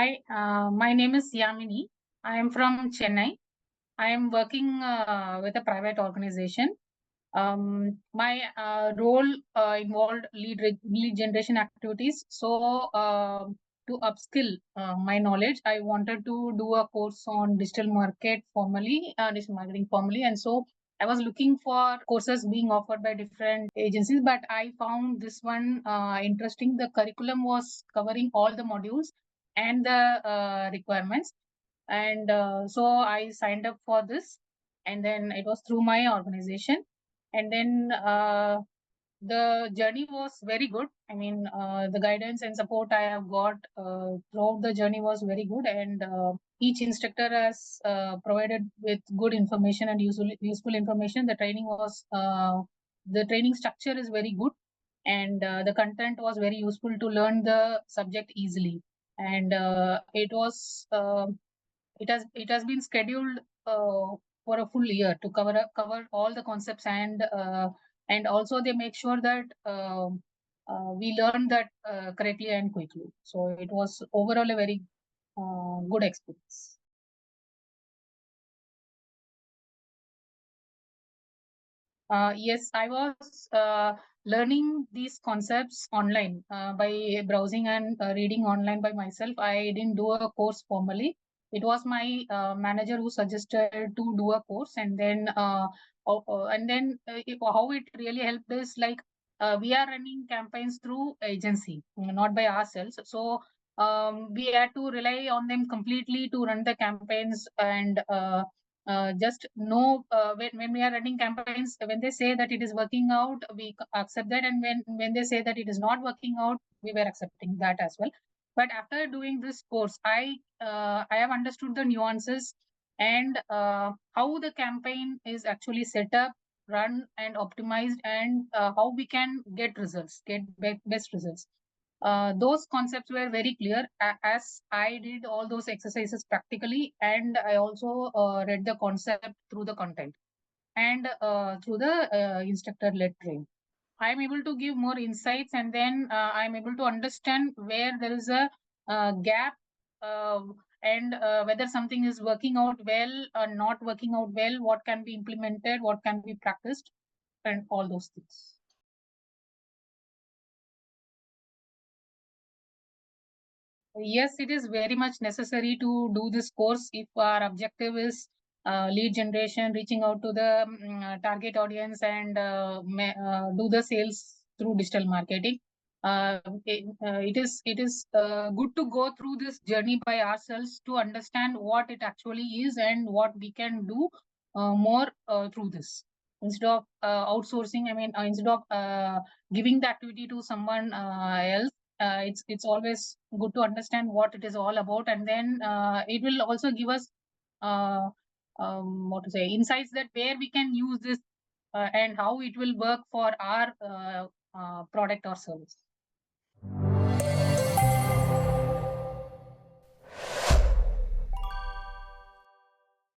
Hi, my name is Yamini. I am from Chennai. I am working with a private organization. My role involved lead generation activities. So, to upskill my knowledge, I wanted to do a course on digital marketing formally, and so I was looking for courses being offered by different agencies, but I found this one interesting. The curriculum was covering all the modules and the requirements, and so I signed up for this, and then it was through my organization, and then the journey was very good. I mean, the guidance and support I have got throughout the journey was very good, and each instructor has provided with good information and useful information. The training structure is very good, and the content was very useful to learn the subject easily, and it has been scheduled for a full year to cover all the concepts, and also they make sure that we learn that correctly and quickly. So it was overall a very good experience. Yes, I was learning these concepts online by browsing and reading online by myself. I didn't do a course formally. It was my manager who suggested to do a course, and then how it really helped is like we are running campaigns through agency, not by ourselves. So we had to rely on them completely to run the campaigns, and just know when we are running campaigns, when they say that it is working out, we accept that, and when they say that it is not working out, we were accepting that as well. But after doing this course, I have understood the nuances, and how the campaign is actually set up, run and optimized, and how we can get best results. Those concepts were very clear as I did all those exercises practically, and I also read the concept through the content and through the instructor-led training. I'm able to give more insights, and then I'm able to understand where there is a gap, and whether something is working out well or not working out well, what can be implemented, what can be practiced, and all those things. Yes, it is very much necessary to do this course if our objective is lead generation, reaching out to the target audience, and do the sales through digital marketing. It is good to go through this journey by ourselves to understand what it actually is and what we can do more through this, instead of outsourcing. I mean, instead of giving the activity to someone else. It's always good to understand what it is all about, and then it will also give us insights that where we can use this and how it will work for our product or service.